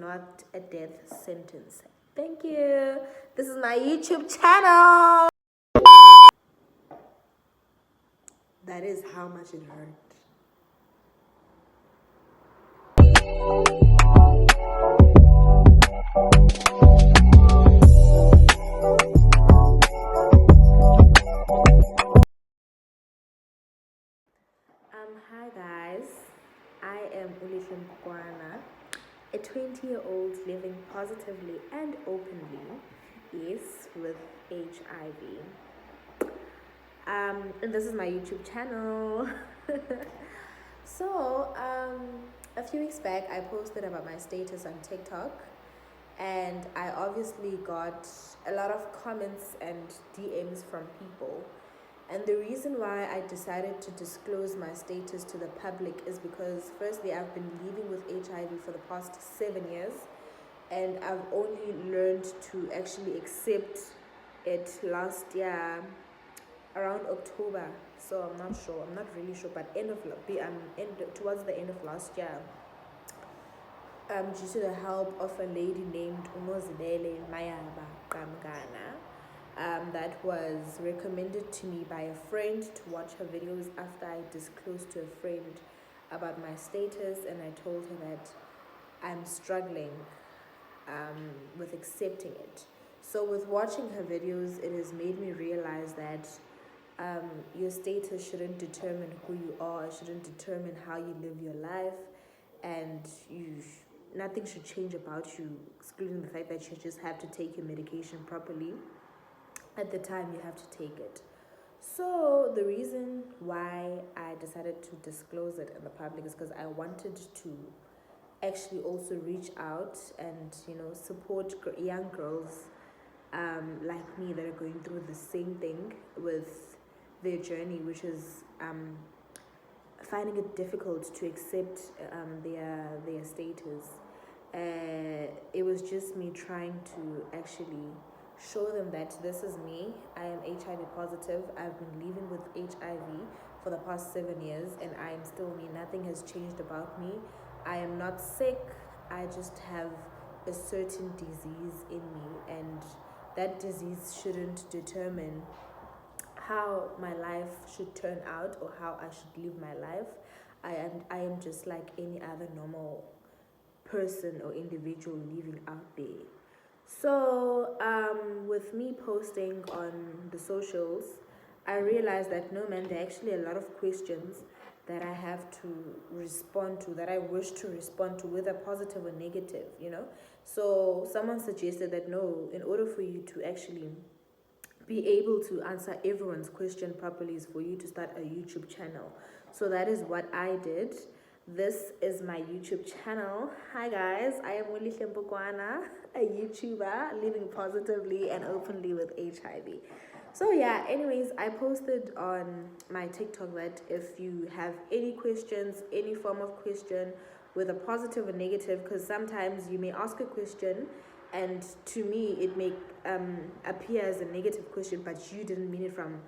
not a death sentence. Thank you. This is my YouTube channel. That is how much it hurt. Hi guys, I am Ulisha Mkwana, a 20-year-old living positively and openly, yes, with HIV. And this is my YouTube channel. So, a few weeks back, I posted about my status on TikTok, and I obviously got a lot of comments and DMs from people. And the reason why I decided to disclose my status to the public is because, firstly, I've been living with HIV for the past 7 years, and I've only learned to actually accept it last year around October. So I'm not really sure, but towards the end of last year, due to the help of a lady named Umozidele Mayaba Kamgana, that was recommended to me by a friend to watch her videos after I disclosed to a friend about my status, and I told her that I'm struggling with accepting it. So with watching her videos, it has made me realize that your status shouldn't determine who you are, it shouldn't determine how you live your life, and nothing should change about you, excluding the fact that you just have to take your medication properly at the time you have to take it. So the reason why I decided to disclose it in the public is because I wanted to actually also reach out and support young girls like me that are going through the same thing with their journey, which is finding it difficult to accept their status. It was just me trying to actually show them that this is me. I am HIV positive. I've been living with HIV for the past 7 years, and I am still me. Nothing has changed about me. I am not sick. I just have a certain disease in me, and that disease shouldn't determine how my life should turn out or how I should live my life. I am just like any other normal person or individual living out there. So with me posting on the socials, I realized that no man, there are actually a lot of questions that I have to respond to, that I wish to respond to, whether positive or negative, So someone suggested that no, in order for you to actually be able to answer everyone's question properly is for you to start a YouTube channel. So that is what I did. This is my YouTube channel. Hi guys, I am Willie Shempukwana, a YouTuber living positively and openly with HIV. So yeah, anyways, I posted on my TikTok that if you have any questions, any form of question, whether positive or negative, because sometimes you may ask a question and to me it may appear as a negative question, but you didn't mean it from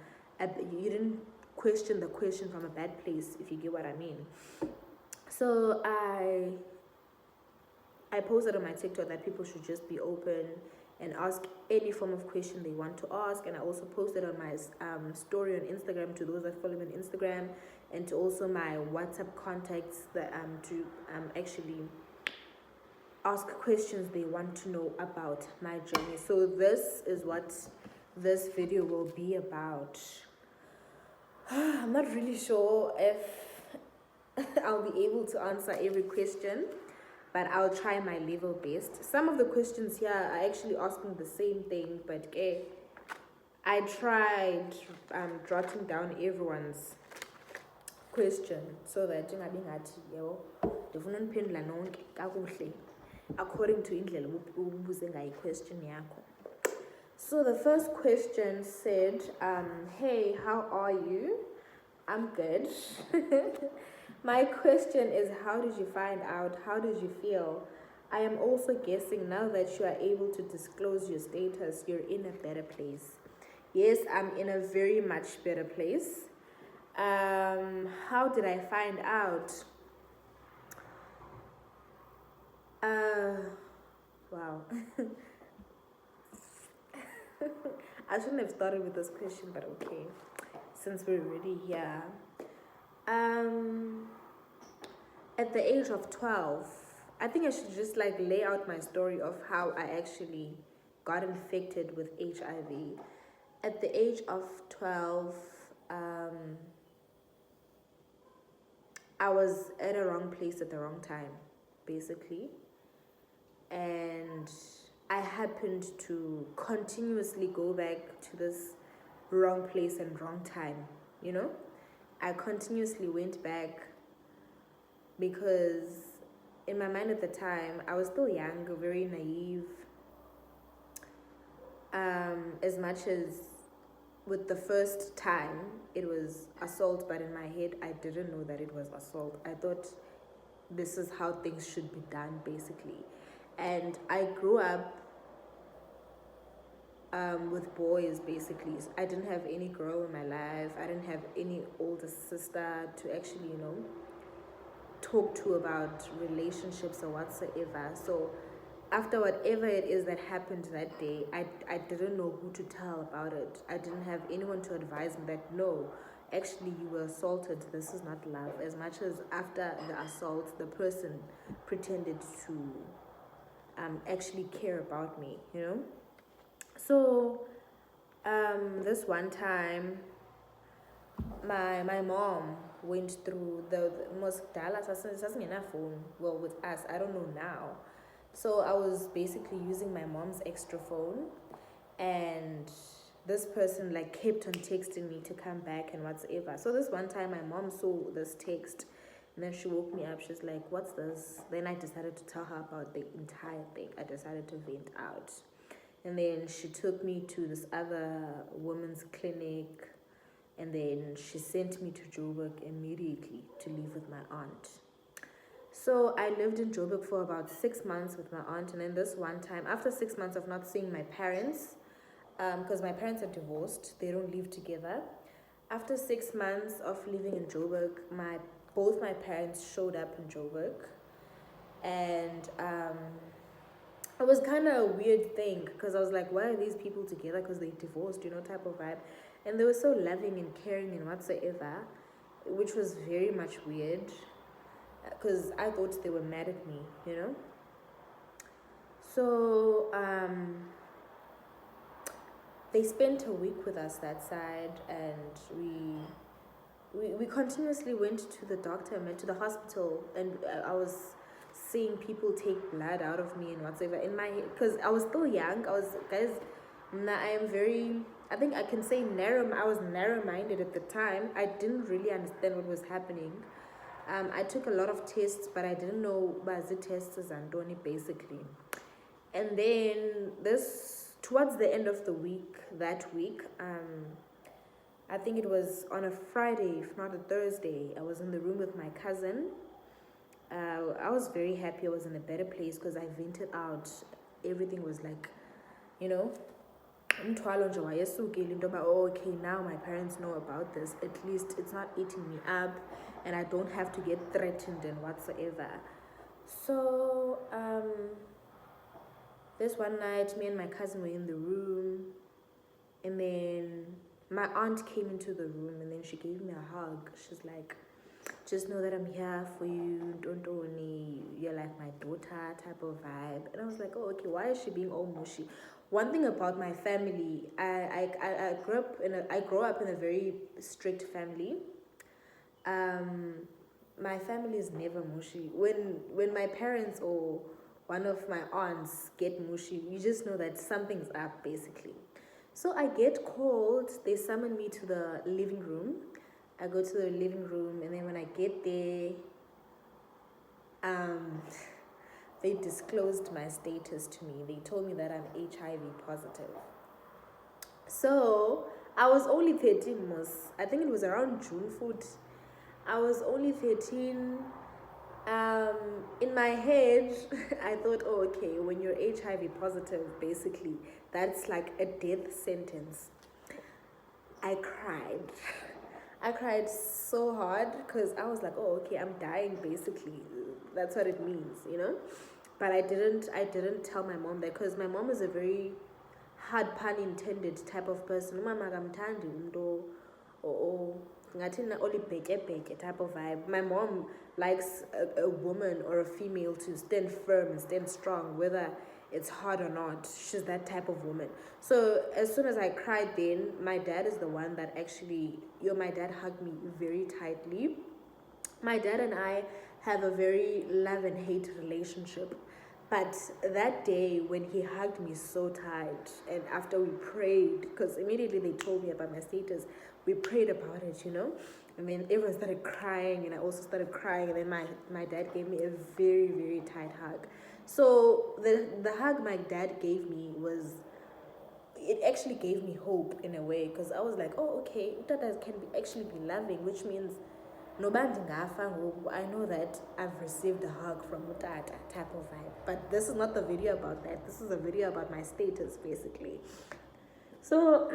you didn't question the question from a bad place, if you get what I mean. So I posted on my TikTok that people should just be open and ask any form of question they want to ask, and I also posted on my story on Instagram to those that follow me on Instagram, and to also my WhatsApp contacts that to actually ask questions they want to know about my journey. So this is what this video will be about. I'm not really sure if I'll be able to answer every question, but I'll try my level best. Some of the questions here are actually asking the same thing, but I tried jotting down everyone's question so that according to indlela ubuze ngayo question yakho. So the first question said, hey, how are you? I'm good. My question is, how did you find out? How did you feel? I am also guessing now that you are able to disclose your status, you're in a better place. Yes, I'm in a very much better place. How did I find out? I shouldn't have started with this question, but okay, since we're already here. Um, at the age of 12, I think I should just like lay out my story of how I actually got infected with HIV. At the age of 12, um, I was at a wrong place at the wrong time, basically. And I happened to continuously go back to this wrong place and wrong time, you know? I continuously went back because in my mind at the time, I was still young, very naive. As much as with the first time, it was assault, but in my head, I didn't know that it was assault. I thought this is how things should be done, basically. And I grew up with boys, basically. So I didn't have any girl in my life. I didn't have any older sister to actually, talk to about relationships or whatsoever. So after whatever it is that happened that day, I didn't know who to tell about it. I didn't have anyone to advise me that no, actually you were assaulted, this is not love. As much as after the assault, the person pretended to actually care about me, So this one time, my mom went through the most Dallas doesn't enough phone. Well, with us, I don't know now. So I was basically using my mom's extra phone, and this person like kept on texting me to come back and whatsoever. So this one time, my mom saw this text, and then she woke me up. She's like, "What's this?" Then I decided to tell her about the entire thing. I decided to vent out, and then she took me to this other women's clinic. And then she sent me to Joburg immediately to live with my aunt. So I lived in Joburg for about 6 months with my aunt. And then this one time, after 6 months of not seeing my parents, because my parents are divorced, they don't live together. After 6 months of living in Joburg, both my parents showed up in Joburg. And it was kind of a weird thing because I was like, why are these people together? Because they divorced, type of vibe. And they were so loving and caring and whatsoever, which was very much weird because I thought they were mad at me, So they spent a week with us that side, and we continuously went to the doctor, to the hospital, and I was seeing people take blood out of me and whatsoever in my head because I was still young. I think I can say I was narrow-minded at the time. I didn't really understand what was happening. I took a lot of tests, but I didn't know Bazi tests as Andoni, basically. And then towards the end of the week, I think it was on a Friday, if not a Thursday, I was in the room with my cousin. I was very happy I was in a better place because I vented out. Everything was like, okay, now my parents know about this. At least it's not eating me up and I don't have to get threatened and whatsoever. So this one night, me and my cousin were in the room, and then my aunt came into the room, and then she gave me a hug. She's like, just know that I'm here for you, don't only, you're like my daughter type of vibe. And I was like, oh, okay, why is she being all mushy? One thing about my family, I grew up in a very strict family. My family is never mushy. When my parents or one of my aunts get mushy, you just know that something's up, basically. So I get called, they summon me to the living room. I go to the living room, and then when I get there, they disclosed my status to me. They told me that I'm HIV positive. So I was only 13, I think it was around June 4th. I was only 13. In my head, I thought, oh, okay, when you're HIV positive, basically, that's like a death sentence. I cried. I cried so hard because I was like, oh, okay, I'm dying, basically. That's what it means, But I didn't tell my mom that because my mom is a very hard pun intended type of person. Umama akamthandi umuntu or ngathi na olibheke type of vibe. My mom likes a woman or a female to stand firm and stand strong, whether it's hard or not. She's that type of woman. So as soon as I cried, then my dad is the one that actually, my dad hugged me very tightly. My dad and I have a very love and hate relationship. But that day when he hugged me so tight, and after we prayed, because immediately they told me about my status, we prayed about it, And then everyone started crying, and I also started crying. And then my dad gave me a very, very tight hug. So the hug my dad gave me it actually gave me hope in a way, because I was like, oh, okay, Utata can actually be loving, which means I know that I've received a hug from Utata type of vibe. But this is not the video about that. This is a video about my status, basically. So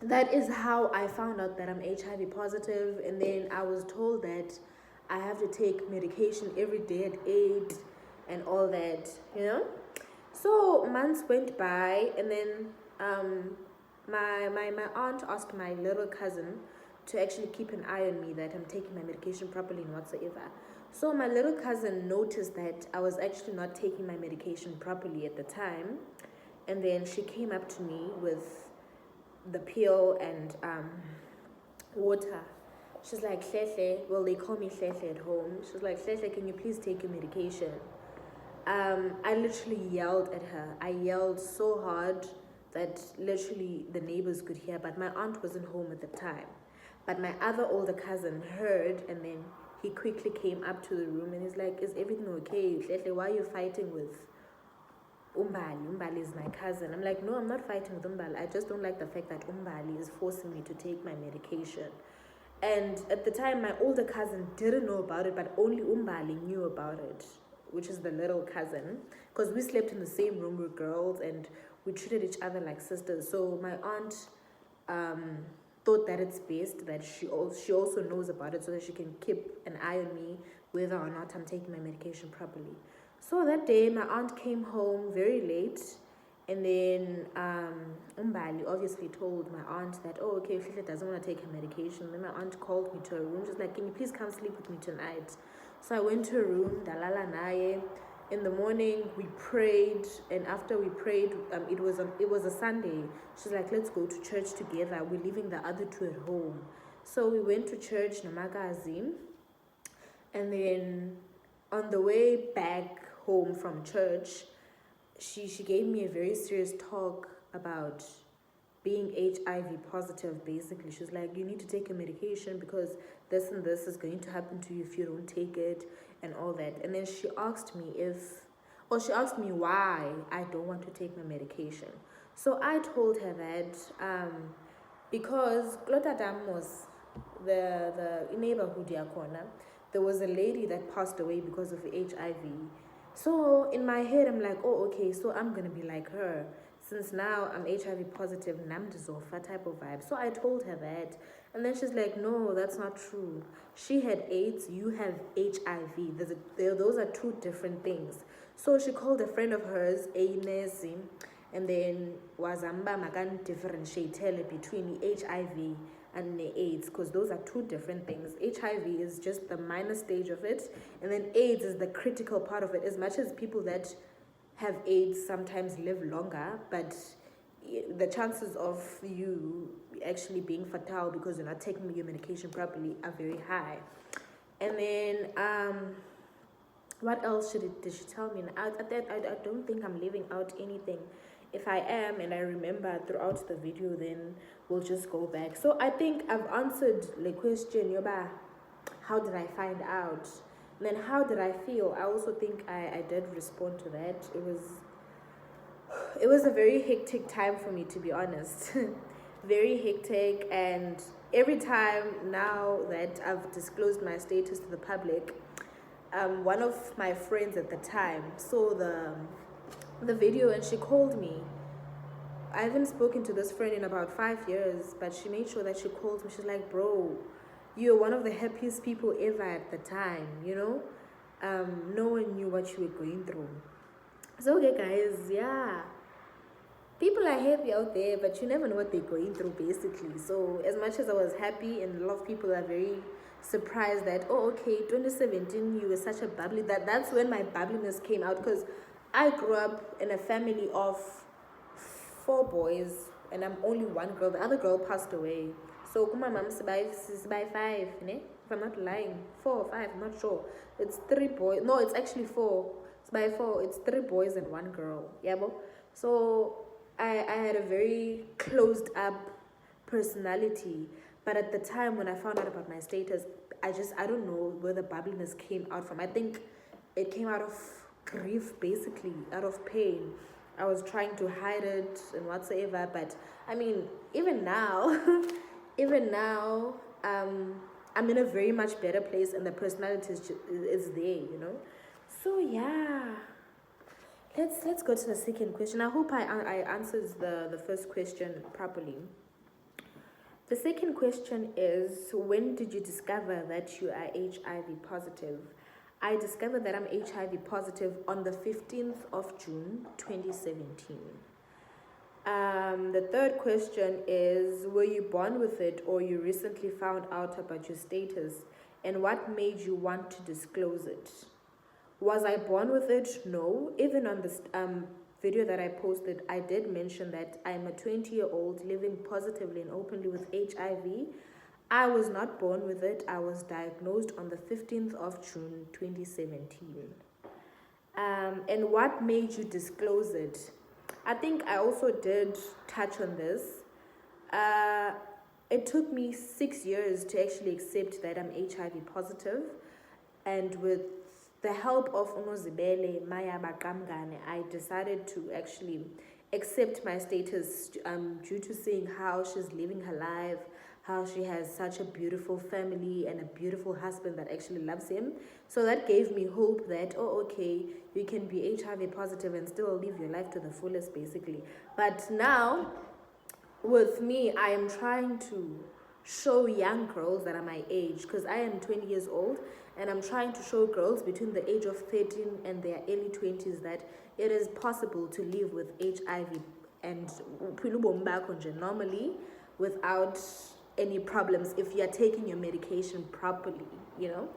that is how I found out that I'm HIV positive. And then I was told that I have to take medication every day at 8 and all that, So months went by, and then my aunt asked my little cousin to actually keep an eye on me, that I'm taking my medication properly and whatsoever. So my little cousin noticed that I was actually not taking my medication properly at the time. And then she came up to me with the pill and water. She's like, Hlele, well, they call me Hlele at home. She's like, Hlele, can you please take your medication? I literally yelled at her. I yelled so hard that literally the neighbors could hear, but my aunt wasn't home at the time. But my other older cousin heard, and then he quickly came up to the room and he's like, is everything okay? Hlele, why are you fighting with Umbali? Umbali is my cousin. I'm like, no, I'm not fighting with Umbali. I just don't like the fact that Umbali is forcing me to take my medication. And at the time, my older cousin didn't know about it, but only Umbali knew about it, which is the little cousin, because we slept in the same room with girls and we treated each other like sisters. So my aunt thought that it's best that she also knows about it, so that she can keep an eye on me whether or not I'm taking my medication properly. So that day, my aunt came home very late, and then Umbali obviously told my aunt that, oh, okay, Hlele doesn't want to take her medication. Then my aunt called me to her room. She's like, can you please come sleep with me tonight? So I went to her room, dalala naye. In the morning, we prayed, and after we prayed, it was a Sunday. She's like, let's go to church together. We're leaving the other two at home. So we went to church, Namagazi, and then on the way back home from church, she gave me a very serious talk about being HIV positive, basically. She's like, you need to take a medication because this and this is going to happen to you if you don't take it and all that. And then she asked me why I don't want to take my medication. So I told her that because Klotadam was the neighborhood yakona, there was a lady that passed away because of HIV. So in my head, I'm like, oh, okay, so I'm going to be like her. Since now I'm HIV positive, Namdizofa type of vibe. So I told her that. And then she's like, no, that's not true. She had AIDS, you have HIV. Those are two different things. So she called a friend of hers, a nurse, and then wazamba makan differentiate between HIV and the AIDS, because those are two different things. HIV is just the minor stage of it, and then AIDS is the critical part of it. As much as people that have AIDS sometimes live longer, but the chances of you actually being fatal because you're not taking your medication properly are very high. And then what else did she tell me? I don't think I'm leaving out anything. If I am and I remember throughout the video, then we'll just go back. So I think I've answered the question, Yoba, how did I find out? And then how did I feel? I also think I did respond to that. It was a very hectic time for me, to be honest. Very hectic, and every time now that I've disclosed my status to the public, one of my friends at the time saw the video and she called me. I haven't spoken to this friend in about 5 years, but she made sure that she called me. She's like, bro, you're one of the happiest people ever at the time, no one knew what you were going through. So okay guys, yeah, people are happy out there, but you never know what they're going through, basically. So as much as I was happy, and a lot of people are very surprised that, oh, okay, 2017 you were such a bubbly, that's when my bubbliness came out, because I grew up in a family of 4 boys and I'm only one girl. The other girl passed away. So my mom's by 5, ne? If I'm not lying, 4 or 5, I'm not sure. It's 3 boys. No, it's actually 4. It's by 4. It's 3 boys and 1 girl. Yeah, bo? So I had a very closed up personality. But at the time when I found out about my status, I don't know where the bubbliness came out from. I think it came out of grief, basically, out of pain. I was trying to hide it and whatsoever, but I mean, even now, even now, I'm in a very much better place, and the personality is there, you know. So yeah, let's go to the second question. I hope I answered the first question properly. The second question is, when did you discover that you are HIV positive? I discovered that I'm HIV positive on the 15th of June, 2017. The third question is, were you born with it or you recently found out about your status, and what made you want to disclose it? Was I born with it? No. Even on this video that I posted, I did mention that I'm a 20-year-old living positively and openly with HIV. I was not born with it. I was diagnosed on the 15th of June, 2017. And what made you disclose it? I think I also did touch on this. It took me 6 years to actually accept that I'm HIV positive. And with the help of Unozibele Maya Bakamgane, I decided to actually accept my status due to seeing how she's living her life, how she has such a beautiful family and a beautiful husband that actually loves him. So that gave me hope that, oh, okay, you can be HIV positive and still live your life to the fullest, basically. But now, with me, I am trying to show young girls that are my age, because I am 20 years old, and I'm trying to show girls between the age of 13 and their early 20s that it is possible to live with HIV and normally without any problems if you are taking your medication properly, you know.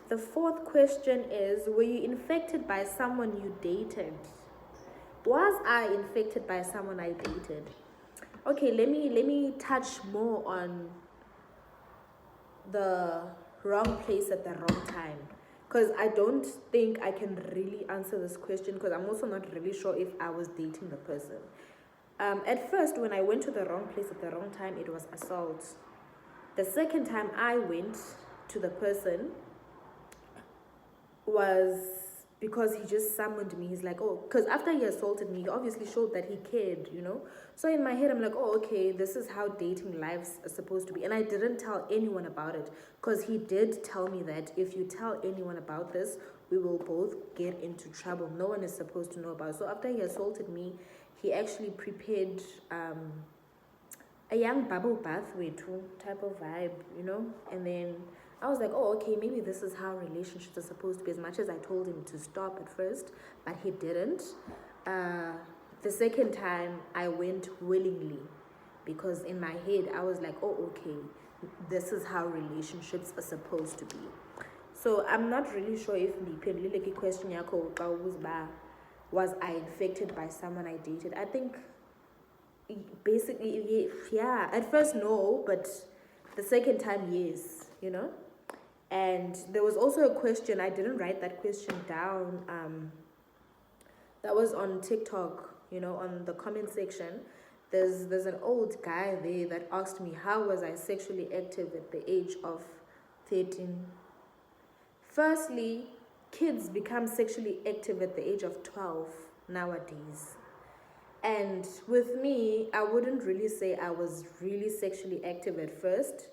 The fourth question is, were you infected by someone you dated? Was I infected by someone I dated? Okay, let me touch more on the wrong place at the wrong time, because I don't think I can really answer this question, because I'm also not really sure if I was dating the person. At first, when I went to the wrong place at the wrong time, it was assault. The second time I went to the person was because he just summoned me. He's like, oh, because after he assaulted me, he obviously showed that he cared, you know. So in my head, I'm like, oh, okay, this is how dating lives are supposed to be. And I didn't tell anyone about it, because he did tell me that if you tell anyone about this, we will both get into trouble. No one is supposed to know about it. So after he assaulted me, he actually prepared a young bubble bath type of vibe, you know. And then I was like, oh, okay, maybe this is how relationships are supposed to be, as much as I told him to stop at first, but he didn't. The second time I went willingly, because in my head I was like, oh, okay, this is how relationships are supposed to be. So I'm not really sure if the question was I infected by someone I dated. I think basically, yeah, at first no, but the second time yes, you know. And there was also a question, I didn't write that question down, that was on TikTok, you know, on the comment section. There's an old guy there that asked me, how was I sexually active at the age of 13? Firstly, kids become sexually active at the age of 12 nowadays. And with me, I wouldn't really say I was really sexually active at first,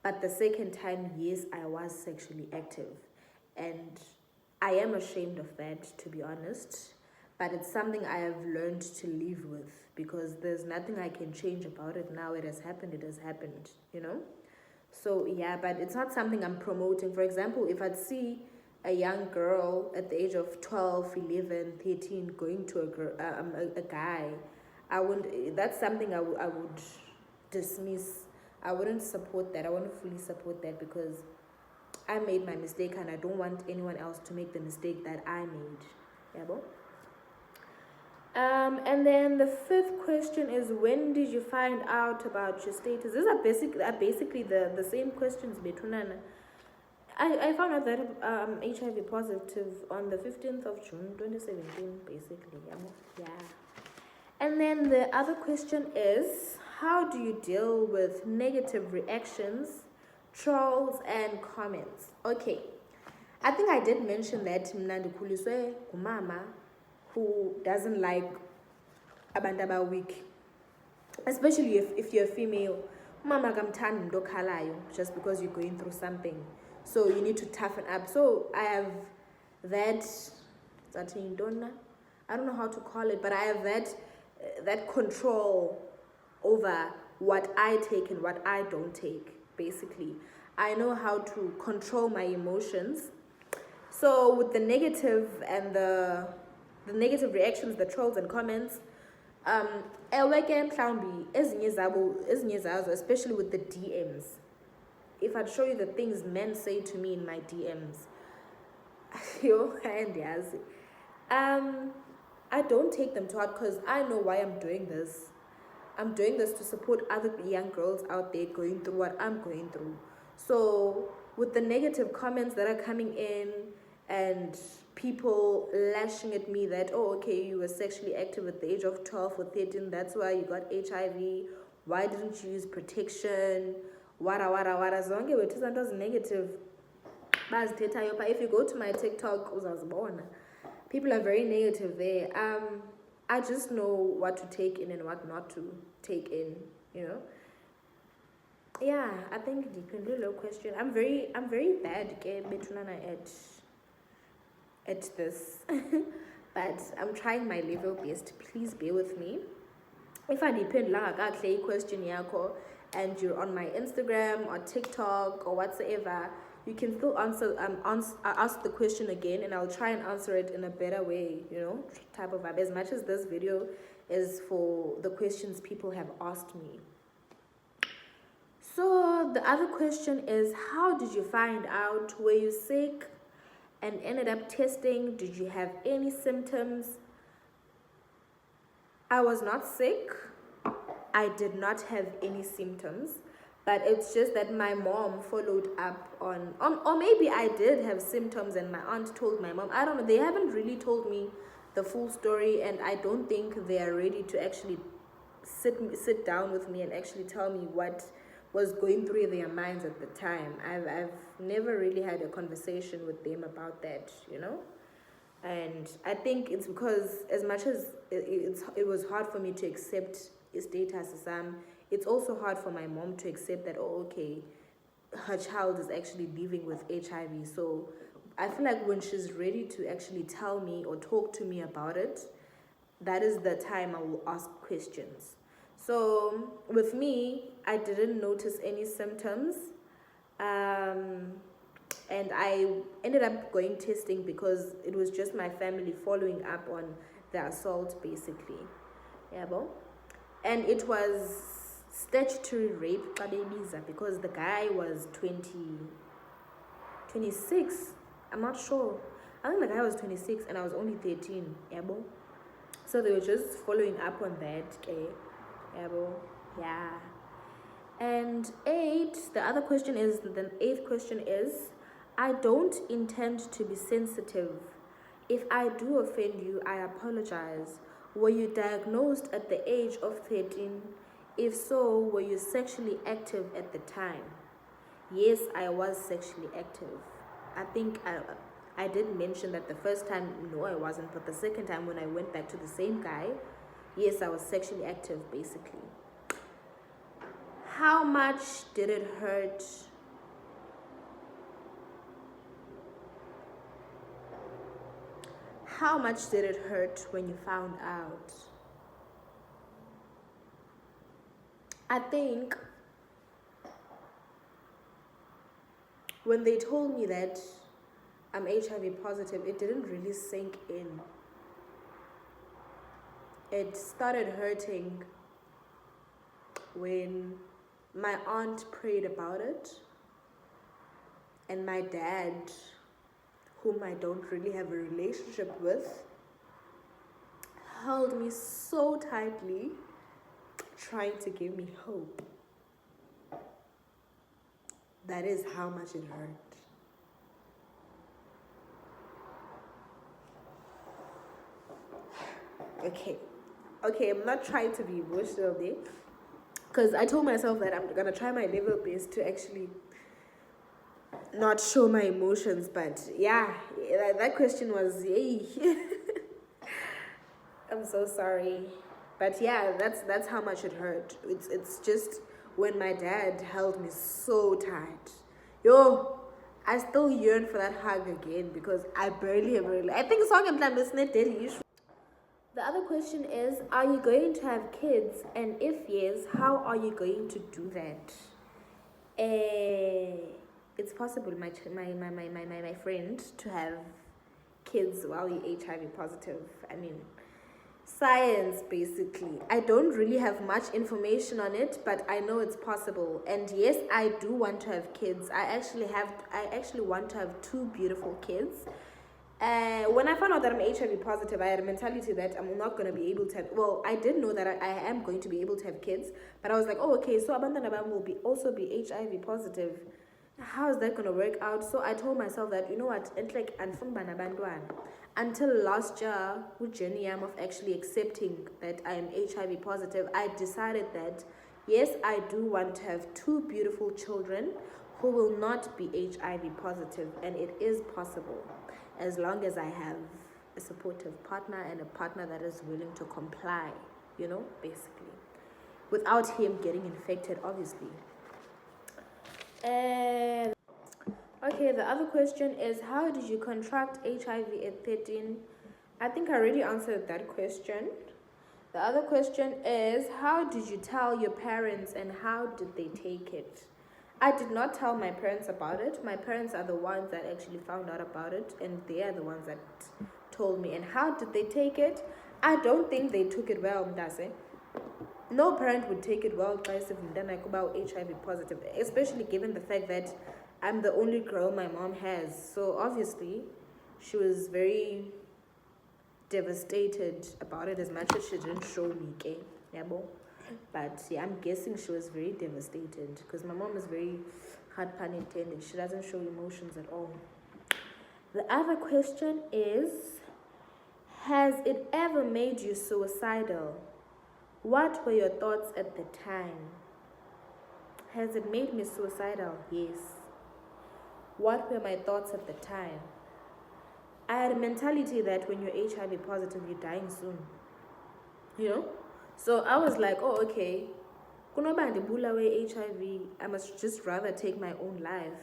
but the second time, yes, I was sexually active. And I am ashamed of that, to be honest, but it's something I have learned to live with, because there's nothing I can change about it now. It has happened, you know? So yeah, but it's not something I'm promoting. For example, if I'd see a young girl at the age of 12, 11, 13 going to a guy, I wouldn't, that's something I would dismiss. I wouldn't support that. I wouldn't fully support that because I made my mistake and I don't want anyone else to make the mistake that I made. Yeah, bo? And then the fifth question is, when did you find out about your status? These are basically the same questions between. I found out that HIV positive on the 15th of June 2017, basically. Yeah. And then the other question is, how do you deal with negative reactions, trolls, and comments? Okay, I think I did mention that Mnandi Kuliswe Umama, who doesn't like abantu weak, especially if you're female. Mama kamthandi ndo khalayo just because you're going through something. So you need to toughen up. So I have that, I don't know how to call it, but I have that control over what I take and what I don't take, basically. I know how to control my emotions. So with the negative and the negative reactions, the trolls and comments, especially with the DMs. If I'd show you the things men say to me in my DMs, I don't take them to heart because I know why I'm doing this. I'm doing this to support other young girls out there going through what I'm going through. So with the negative comments that are coming in and people lashing at me that, oh, okay, you were sexually active at the age of 12 or 13, that's why you got HIV, why didn't you use protection, wara zonke wethu izanto negative bazithethayo. But if you go to my TikTok uzazibona, people are very negative there. I just know what to take in and what not to take in, you know. Yeah, I think the low question. I'm very bad at this. But I'm trying my level best. Please bear with me. If I depend a question yako and you're on my Instagram or TikTok or whatsoever, you can still ask the question again, and I'll try and answer it in a better way, you know, type of vibe. As much as this video is for the questions people have asked me. So the other question is, how did you find out? Were you sick and ended up testing? Did you have any symptoms? I was not sick. I did not have any symptoms. But it's just that my mom followed up on or maybe I did have symptoms and my aunt told my mom. I don't know. They haven't really told me the full story, and I don't think they are ready to actually sit down with me and actually tell me what was going through their minds at the time. I've never really had a conversation with them about that, you know. And I think it's because as much as it was hard for me to accept his status as it's also hard for my mom to accept that, oh, okay, her child is actually living with HIV. So I feel like when she's ready to actually tell me or talk to me about it, that is the time I will ask questions. So with me, I didn't notice any symptoms. And I ended up going testing because it was just my family following up on the assault, basically. Yeah, bo? And it was statutory rape because the guy was 26. I'm not sure. I think the guy was 26 and I was only 13. Yeah, bo? So they were just following up on that. Okay? Yeah, bo? Yeah. And the eighth question is, I don't intend to be sensitive. If I do offend you, I apologize. Were you diagnosed at the age of 13? If so, were you sexually active at the time? Yes, I was sexually active. I think I did mention that the first time, no, I wasn't. But the second time when I went back to the same guy, yes, I was sexually active, basically. How much did it hurt? How much did it hurt when you found out? I think when they told me that I'm HIV positive, it didn't really sink in. It started hurting when my aunt prayed about it, and my dad, whom I don't really have a relationship with, held me so tightly, trying to give me hope. That is how much it hurt. Okay, I'm not trying to be emotional there, because I told myself that I'm gonna try my level best to actually not show my emotions, but yeah, that question was, yay. I'm so sorry, but yeah, that's how much it hurt. It's just when my dad held me so tight, yo, I still yearn for that hug again, because I I think song and plan this net daily issue. The other question is, are you going to have kids, and if yes, how are you going to do that? It's possible, my friend, to have kids while you're HIV positive. I mean, science, basically. I don't really have much information on it, but I know it's possible. And yes, I do want to have kids. I actually want to have 2 beautiful kids. When I found out that I'm HIV positive, I had a mentality that I'm not going to be able to have, well, I did know that I am going to be able to have kids, but I was like, oh, okay, so Abandana Bam will also be HIV positive. How is that going to work out? So I told myself that, you know what, until last year, with journey of actually accepting that I am HIV positive, I decided that, yes, I do want to have 2 beautiful children who will not be HIV positive, and it is possible, as long as I have a supportive partner and a partner that is willing to comply, basically, without him getting infected, obviously. And okay, the other question is, how did you contract HIV at 13? I think I already answered that question. The other question is, how did you tell your parents and how did they take it? I did not tell my parents about it. My parents are the ones that actually found out about it, and they are the ones that told me. And how did they take it? I don't think they took it well, Mdase. No parent would take it well about HIV positive, especially given the fact that I'm the only girl my mom has. So obviously, she was very devastated about it, as much as she didn't show me, but yeah, I'm guessing she was very devastated, because my mom is very hard pun intended. She doesn't show emotions at all. The other question is, has it ever made you suicidal? What were your thoughts at the time? Has it made me suicidal? Yes. What were my thoughts at the time? I had a mentality that when you're HIV positive, you're dying soon. So I was like, oh, okay, HIV, I must just rather take my own life.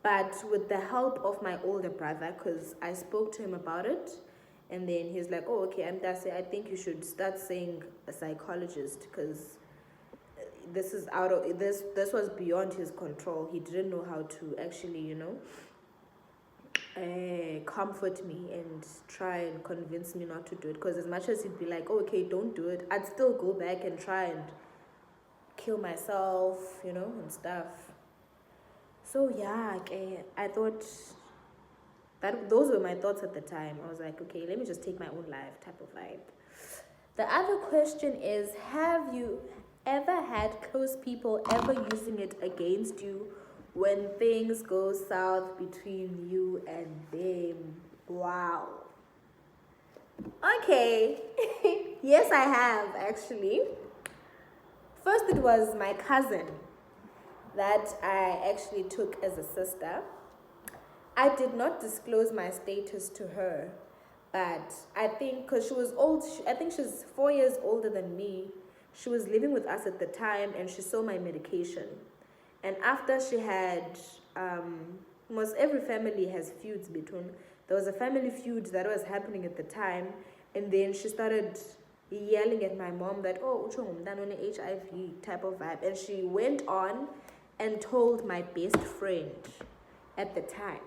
But with the help of my older brother, because I spoke to him about it, and then he's like, oh, okay, I think you should start seeing a psychologist, because this is this was beyond his control. He didn't know how to actually, comfort me and try and convince me not to do it, because as much as he'd be like, oh, okay, don't do it, I'd still go back and try and kill myself, and stuff. So yeah, okay, I thought that those were my thoughts at the time. I was like, okay, let me just take my own life, type of vibe. The other question is, have you ever had close people ever using it against you when things go south between you and them? Wow. Okay. Yes, I have, actually. First, it was my cousin that I actually took as a sister. I did not disclose my status to her, but I think because she was old, I think she's 4 years older than me. She was living with us at the time, and she saw my medication. And after she had, almost every family has feuds between. There was a family feud that was happening at the time, and then she started yelling at my mom that, oh, on HIV type of vibe. And she went on and told my best friend at the time.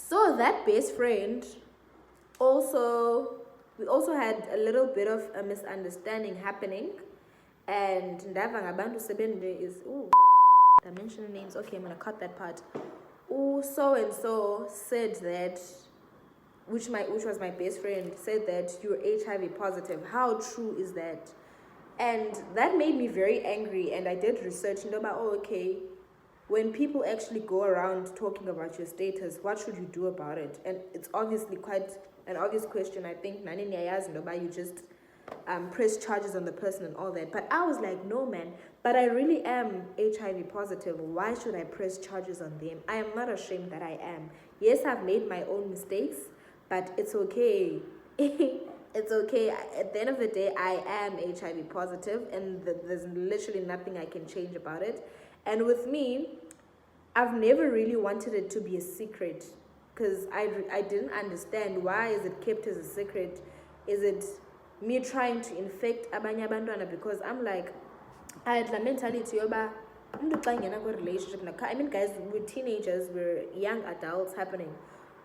So that best friend we also had a little bit of a misunderstanding happening, and ndava ngabantu sebende is dimensional names. Okay, I'm gonna cut that part. So and so said that, which was my best friend, said that you're HIV positive. How true is that? And that made me very angry, and I did research and about, okay, when people actually go around talking about your status, what should you do about it? And it's obviously quite an obvious question. I think you just press charges on the person and all that. But I was like, no, man, but I really am HIV positive. Why should I press charges on them? I am not ashamed that I am. Yes, I've made my own mistakes, but it's okay. It's okay. At the end of the day, I am HIV positive, and there's literally nothing I can change about it. And with me, I've never really wanted it to be a secret, because I didn't understand, why is it kept as a secret? Is it me trying to infect abanye abantwana? Because I'm like, I had the mentality yoba relationship. I mean, guys, we're teenagers, we're young adults happening.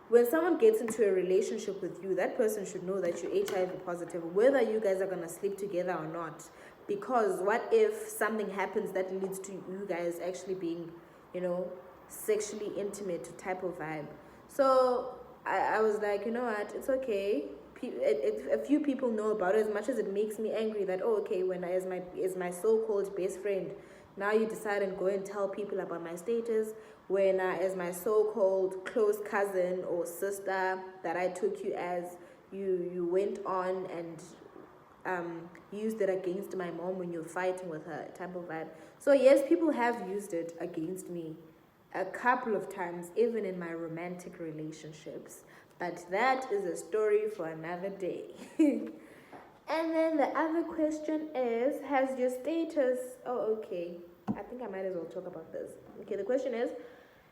When someone gets into a relationship with you, that person should know that you're HIV positive, whether you guys are gonna sleep together or not. Because what if something happens that leads to you guys actually being, sexually intimate type of vibe? So I was like, you know what, it's okay. A few people know about it, as much as it makes me angry that, when as my so-called best friend, now you decide and go and tell people about my status, when as my so-called close cousin or sister that I took you as, you went on and used it against my mom when you're fighting with her type of vibe. So yes, people have used it against me a couple of times, even in my romantic relationships. But that is a story for another day. And then the other question is, has your status... Oh, okay. I think I might as well talk about this. Okay, the question is,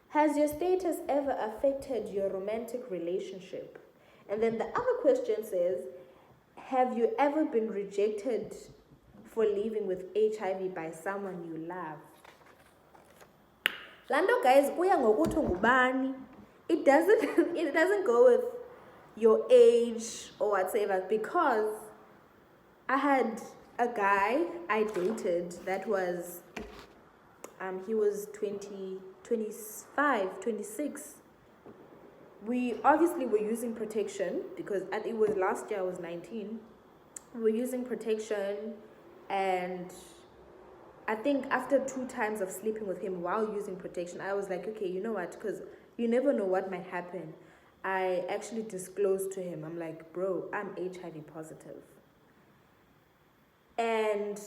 has your status ever affected your romantic relationship? And then the other question says, have you ever been rejected for living with HIV by someone you love? Lando, guys, it doesn't go with your age or whatever, because I had a guy I dated that was he was 20, 25, 26. We obviously were using protection, because it was last year I was 19. We were using protection, and I think after 2 times of sleeping with him while using protection, I was like, okay, you know what, because you never know what might happen. I actually disclosed to him. I'm like, bro, I'm HIV positive. And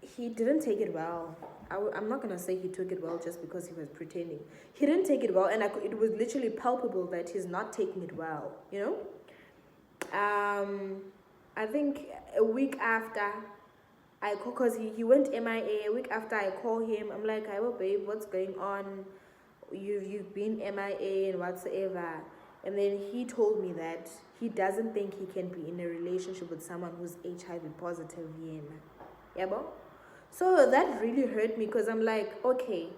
he didn't take it well. I'm not going to say he took it well just because he was pretending. He didn't take it well, and it was literally palpable that he's not taking it well, I think a week after, because he went MIA. A week after I call him, I'm like, "Oh, babe, what's going on? You've been MIA and whatsoever." And then he told me that he doesn't think he can be in a relationship with someone who's HIV positive. Yeah, so that really hurt me, because I'm like, okay,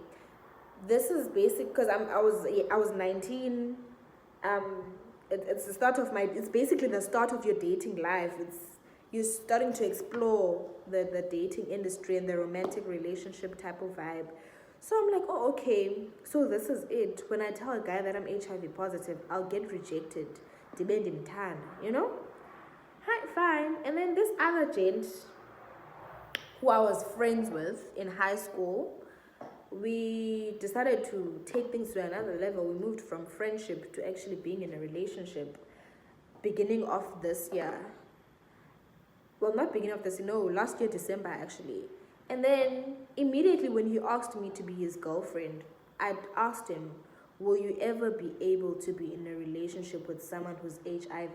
this is basic, because I was 19. It's basically the start of your dating life. You're starting to explore the dating industry and the romantic relationship type of vibe. So I'm like, oh, okay, so this is it. When I tell a guy that I'm HIV positive, I'll get rejected. Hi, fine. And then this other gent who I was friends with in high school, we decided to take things to another level. We moved from friendship to actually being in a relationship beginning of this year. Well, not beginning of this, last year, December, actually. And then immediately when he asked me to be his girlfriend, I'd asked him, will you ever be able to be in a relationship with someone who's HIV?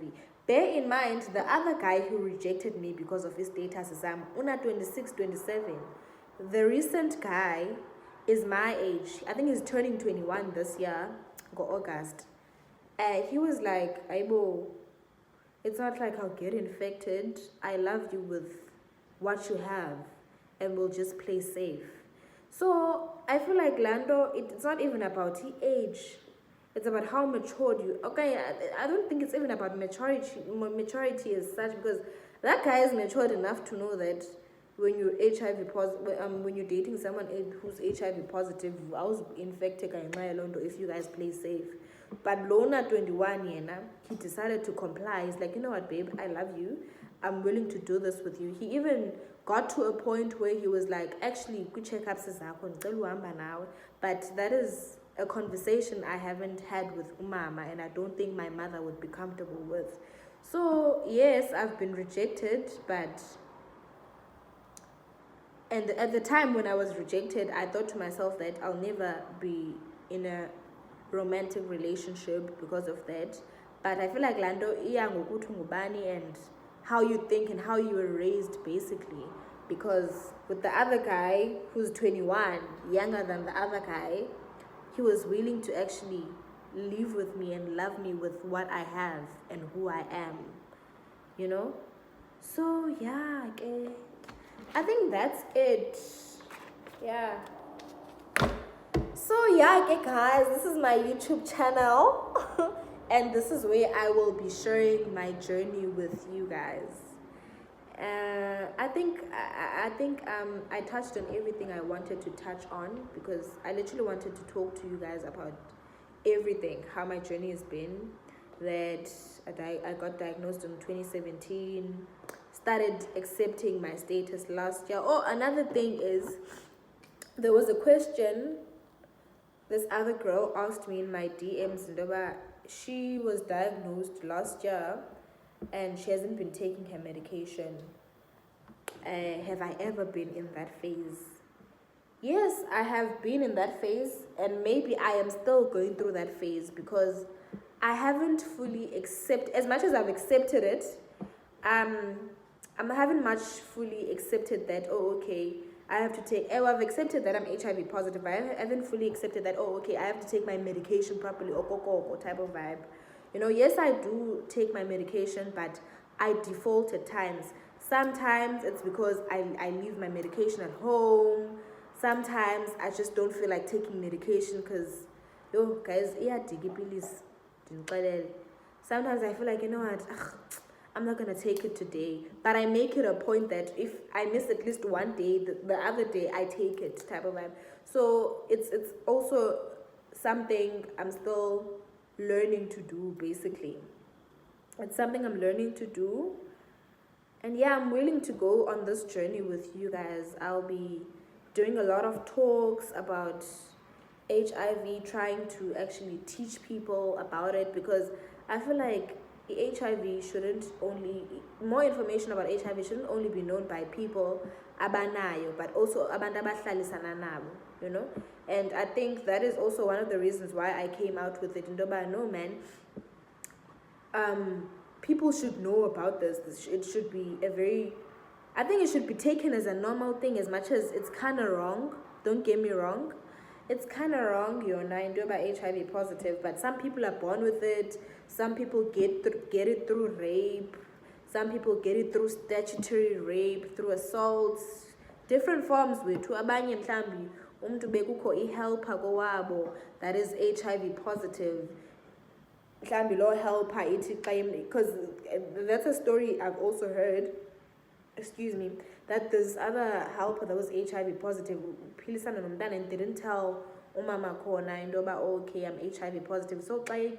Bear in mind, the other guy who rejected me because of his status is I'm 26, 27. The recent guy is my age. I think he's turning 21 this year, August. He was like, Aibo, it's not like I'll get infected. I love you with what you have, and we'll just play safe. So I feel like Lando, it's not even about the age. It's about how matured you. Okay, I don't think it's even about maturity as such, because that guy is matured enough to know that when you're HIV positive, when you're dating someone who's HIV positive, I was infected if you guys play safe. But Lona 21, he decided to comply. He's like, you know what, babe, I love you. I'm willing to do this with you. He even got to a point where he was like, actually, good checkups is now. But that is a conversation I haven't had with Umama, and I don't think my mother would be comfortable with. So yes, I've been rejected, and at the time when I was rejected, I thought to myself that I'll never be in a romantic relationship because of that. But I feel like Lando iya ngokuthi ungubani and how you think and how you were raised, basically. Because with the other guy who's 21, younger than the other guy, he was willing to actually live with me and love me with what I have and who I am, you know? So yeah, okay. I think that's it. Yeah. So yeah, okay guys, this is my YouTube channel and this is where I will be sharing my journey with you guys. I think I touched on everything I wanted to touch on, because I literally wanted to talk to you guys about everything, how my journey has been. That I got diagnosed in 2017, started accepting my status last year. Oh, another thing is, there was a question this other girl asked me in my DMs, and she was diagnosed last year and she hasn't been taking her medication. Have I ever been in that phase? Yes, I have been in that phase, and maybe I am still going through that phase, because I haven't fully accepted, as much as I've accepted it, I haven't much fully accepted that, oh, okay, I have to take, I've accepted that I'm HIV positive, but I haven't fully accepted that, oh, okay, I have to take my medication properly, or type of vibe. You know, yes, I do take my medication, but I default at times. Sometimes it's because I leave my medication at home. Sometimes I just don't feel like taking medication because, yo, guys, sometimes I feel like, you know what, I'm not going to take it today. But I make it a point that if I miss at least one day, the other day I take it, type of vibe. So it's also something I'm still learning to do, basically. It's something I'm learning to do. And yeah, I'm willing to go on this journey with you guys. I'll be doing a lot of talks about HIV, trying to actually teach people about it, because I feel like HIV shouldn't only, more information about HIV shouldn't only be known by people abanayo, but also abantu abahlalisana nabo, you know. And I think that is also one of the reasons why I came out with it. No, man, people should know about this. It should be I think it should be taken as a normal thing, as much as it's kind of wrong. Don't get me wrong. It's kind of wrong, you're not about HIV positive, but some people are born with it. Some people get it through rape. Some people get it through statutory rape, through assaults, different forms. Wethu abanye mhlambi umuntu bekukho ihelper kowabo that is HIV positive. Mhlambi lo helper ithi because that's a story I've also heard. Excuse me, that this other helper that was HIV positive, and didn't tell umama khona indoba, okay, I'm HIV positive. So and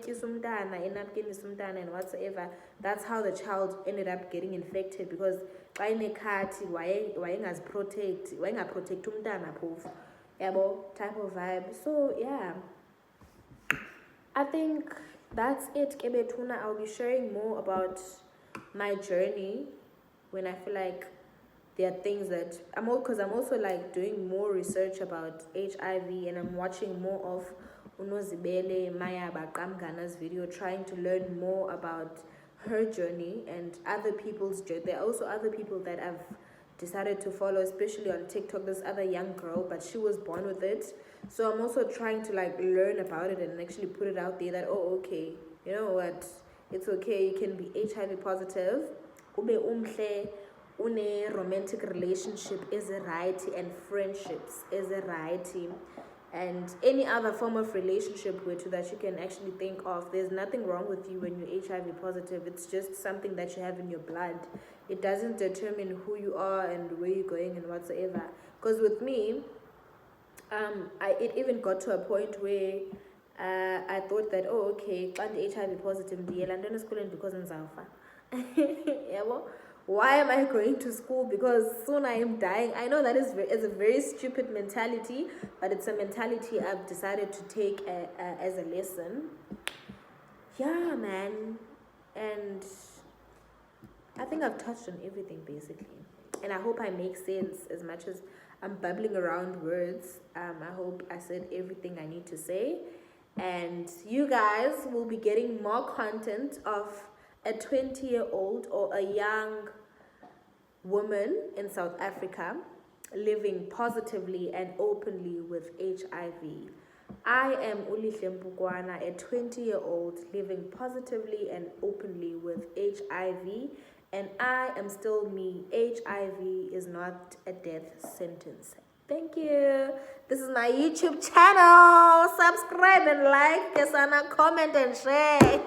whatsoever, that's how the child ended up getting infected, because protect umntana phofu, yabo, type of vibe. So yeah, I think that's it, Kebetuna. I'll be sharing more about my journey when I feel like there are things that because I'm also like doing more research about HIV, and I'm watching more of Unozibele Maya Bakamgana's video, trying to learn more about her journey and other people's journey. There are also other people that I've decided to follow, especially on TikTok. This other young girl, but she was born with it. So I'm also trying to like learn about it and actually put it out there that, oh, okay, you know what, it's okay, you can be HIV positive, ube umhle, une romantic relationship is a right, and friendships is a right, and any other form of relationship with that you can actually think of. There's nothing wrong with you when you're HIV positive. It's just something that you have in your blood. It doesn't determine who you are and where you're going and whatsoever. Because with me, it even got to a point where I thought that, oh, okay, I'm HIV positive, I'm school because I'm Zalfa. Why am I going to school? Because soon I am dying. I know that is a very stupid mentality, but it's a mentality I've decided to take as a lesson. Yeah, man. And I think I've touched on everything basically. And I hope I make sense as much as I'm bubbling around words. I hope I said everything I need to say. And you guys will be getting more content of a 20-year-old or a young woman in South Africa living positively and openly with HIV. I am Ulihle Mpukwana, a 20-year-old living positively and openly with HIV, and I am still me. HIV is not a death sentence. Thank you. This is my YouTube channel. Subscribe and like, comment and share.